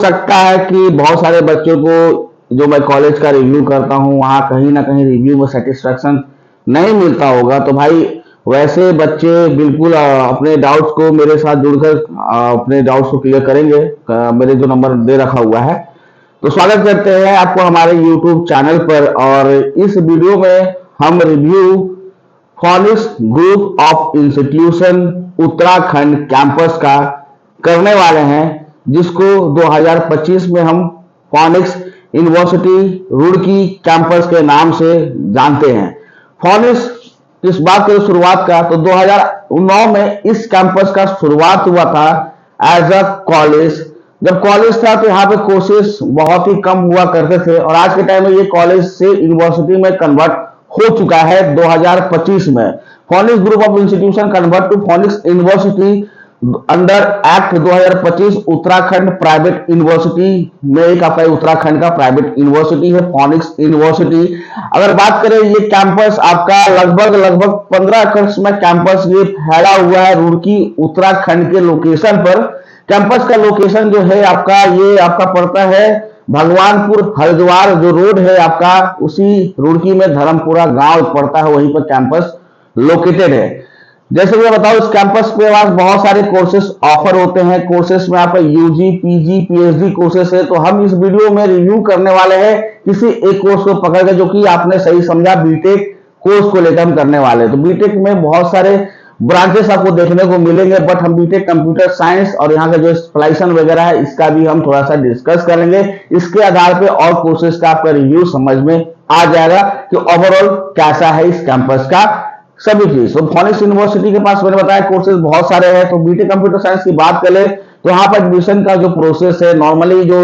सकता है कि बहुत सारे बच्चों को जो मैं कॉलेज का रिव्यू करता हूँ वहाँ कहीं ना कहीं रिव्यू में सेटिस्फेक्शन नहीं मिलता होगा। तो भाई वैसे बच्चे बिल्कुल अपने डाउट्स को मेरे साथ जुड़कर अपने डाउट्स को क्लियर करेंगे। मेरे जो नंबर दे रखा हुआ है, तो स्वागत करते हैं आपको हमारे यूट्यूब चैनल पर। और इस वीडियो में हम review Phoenix group of institution Uttarakhand campus का करने वाले हैं, जिसको 2025 में हम फॉनिक्स यूनिवर्सिटी रुड़की कैंपस के नाम से जानते हैं। फॉनिक्स इस बात की शुरुआत का तो 2009 में इस कैंपस का शुरुआत हुआ था एज अ कॉलेज। जब कॉलेज था तो यहाँ पे कोर्सेज बहुत ही कम हुआ करते थे, और आज के टाइम में ये कॉलेज से यूनिवर्सिटी में कन्वर्ट हो चुका है 2025 में। Phoenix group of institution convert to Phoenix university under act 2025 Uttarakhand private university में एक आपका उत्तराखंड का प्राइवेट यूनिवर्सिटी है फॉनिक्स यूनिवर्सिटी। अगर बात करें ये कैंपस आपका लगभग 15 एकड़ में कैंपस ये फैला हुआ है रुड़की उत्तराखंड के लोकेशन पर। कैंपस का लोकेशन जो है आपका ये आपका पड़ता है भगवानपुर हरिद्वार जो रोड है आपका, उसी रुड़की में धर्मपुरा गांव पड़ता है, वहीं पर कैंपस लोकेटेड है। जैसे मैं बताऊं, इस कैंपस पे आज बहुत सारे कोर्सेस ऑफर होते हैं। कोर्सेस में आपका यूजी पीजी पीएचडी कोर्सेस है। तो हम इस वीडियो में रिव्यू करने वाले हैं किसी एक कोर्स को पकड़ के, जो कि आपने सही समझा बीटेक कोर्स को लेकर हम करने वाले हैं। तो बीटेक में बहुत सारे ब्रांचेस आपको देखने को मिलेंगे, बट हम बीटेक कंप्यूटर साइंस और यहाँ का जो स्पेशलाइजेशन वगैरह है इसका भी हम थोड़ा सा डिस्कस करेंगे। इसके आधार पे और कोर्सेज का आपका रिव्यू समझ में आ जाएगा कि ओवरऑल कैसा है इस कैंपस का सभी चीज। तो फॉनिक्स यूनिवर्सिटी के पास मैंने बताया कोर्सेज बहुत सारे हैं। तो बीटेक कंप्यूटर साइंस की बात करें तो यहाँ पर एडमिशन का जो प्रोसेस है, नॉर्मली जो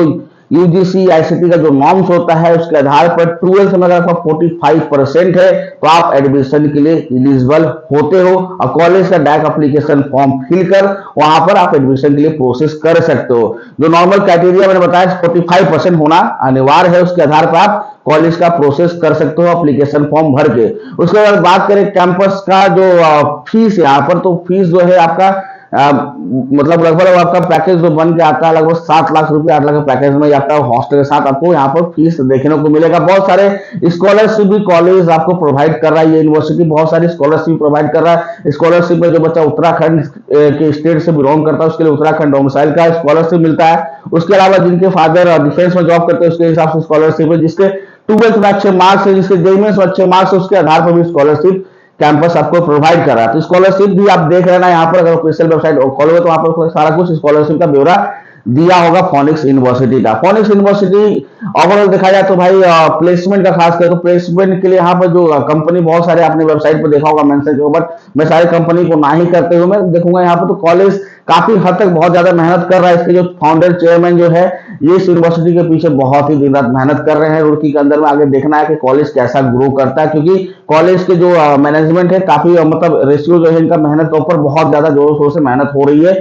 यूजीसी आईसीटी का जो नॉर्म्स होता है उसके आधार पर 12th में अगर आपका 45% है तो आप एडमिशन के लिए एलिजिबल होते हो, और कॉलेज का डायरेक्ट एप्लीकेशन फॉर्म फिल कर वहां पर आप एडमिशन के लिए प्रोसेस कर सकते हो। जो नॉर्मल क्राइटेरिया मैंने बताया 45% होना अनिवार्य है, उसके आधार पर आप कॉलेज का प्रोसेस कर सकते हो एप्लीकेशन फॉर्म भर के। उसके बाद बात करें कैंपस का जो फीस यहाँ पर, तो फीस जो है आपका मतलब लगभग आपका पैकेज जो बन के आता है लगभग 7 लाख रुपए 8 लाख के पैकेज में आपका हॉस्टल के साथ आपको यहाँ पर फीस देखने को मिलेगा। बहुत सारे स्कॉलरशिप भी कॉलेज आपको प्रोवाइड कर रहा है, ये यूनिवर्सिटी बहुत सारी स्कॉलरशिप प्रोवाइड कर रहा है। स्कॉलरशिप में जो बच्चा उत्तराखंड के स्टेट से बिलोंग करता है उसके लिए उत्तराखंड डोमिसाइल का स्कॉलरशिप मिलता है। उसके अलावा जिनके फादर डिफेंस में जॉब करते हैं उसके हिसाब से स्कॉलरशिप है। जिसके 12th में अच्छे मार्क्स है, जिसके जेईई में अच्छे मार्क्स है, उसके आधार पर भी स्कॉलरशिप कैंपस आपको प्रोवाइड कर रहा है। तो स्कॉलरशिप भी आप देख रहे हैं यहाँ पर, अगर ऑफिशियल वेबसाइट खोलोगे तो वहां पर सारा कुछ स्कॉलरशिप का ब्यौरा दिया होगा फॉनिक्स यूनिवर्सिटी का। फॉनिक्स यूनिवर्सिटी ओवरऑल देखा जाए तो भाई प्लेसमेंट का खास कर तो प्लेसमेंट के लिए यहाँ पर जो कंपनी बहुत सारे आपने वेबसाइट पर देखा होगा मेंशन, बट मैं सारी कंपनी को ना ही करते हुए मैं देखूंगा यहाँ पर तो कॉलेज काफी हद तक बहुत ज्यादा मेहनत कर रहा है। इसके जो फाउंडर चेयरमैन जो है ये इस यूनिवर्सिटी के पीछे बहुत ही दिन रात मेहनत कर रहे हैं। रुड़की के अंदर में आगे देखना है कि कॉलेज कैसा ग्रो करता है, क्योंकि कॉलेज के जो मैनेजमेंट है काफी मतलब रेशियो जो है इनका मेहनत के ऊपर बहुत ज्यादा जोर शोर से मेहनत हो रही है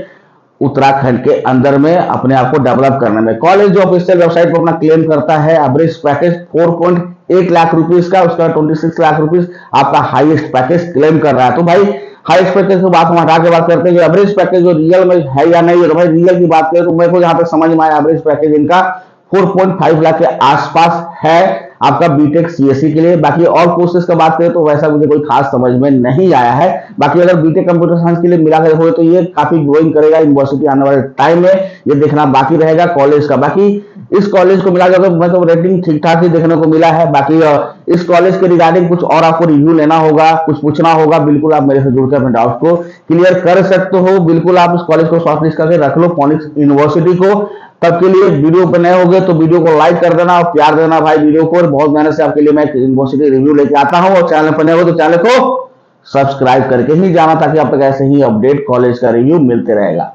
उत्तराखंड के अंदर में अपने आप को डेवलप करने में। कॉलेज जो ऑफिशियल वेबसाइट पर अपना क्लेम करता है एवरेज पैकेज 4.8 लाख रुपीज का, उसका 26 लाख रुपीज आपका हाईएस्ट पैकेज क्लेम कर रहा है। तो भाई हाईएस्ट पैकेज की बात हम हटा के बात करते हैं कि एवरेज पैकेज जो रियल में है या नहीं है। तो भाई रियल की बात करें तो मेरे को यहाँ पे समझ में आया एवरेज पैकेज इनका 4.5 लाख के आसपास है आपका बीटेक सीएससी के लिए। बाकी और कोर्सेज का बात करें तो वैसा मुझे कोई खास समझ में नहीं आया है। बाकी अगर बीटेक कंप्यूटर साइंस के लिए मिलाकर देखोगे तो ये काफी ग्रोइंग करेगा यूनिवर्सिटी आने वाले टाइम में, ये देखना बाकी रहेगा कॉलेज का। बाकी इस कॉलेज को मिलाकर तो मैं तो रेटिंग ठीक ठाक ही देखने को मिला है। बाकी इस कॉलेज के रिगार्डिंग कुछ और आपको रिव्यू लेना होगा, कुछ पूछना होगा, बिल्कुल आप मेरे से जुड़कर अपने डाउट को क्लियर कर सकते हो। बिल्कुल आप इस कॉलेज को शॉर्टलिस्ट करके रख लो फॉनिक्स यूनिवर्सिटी को। तब के लिए वीडियो पर नए होंगे तो वीडियो को लाइक कर देना और प्यार देना भाई वीडियो को। बहुत मेहनत से आपके लिए मैं यूनिवर्सिटी रिव्यू लेके आता हूँ, और चैनल पर नए हो तो चैनल को सब्सक्राइब करके ही जाना ताकि आप तक ऐसे ही अपडेट कॉलेज का रिव्यू मिलते रहेगा।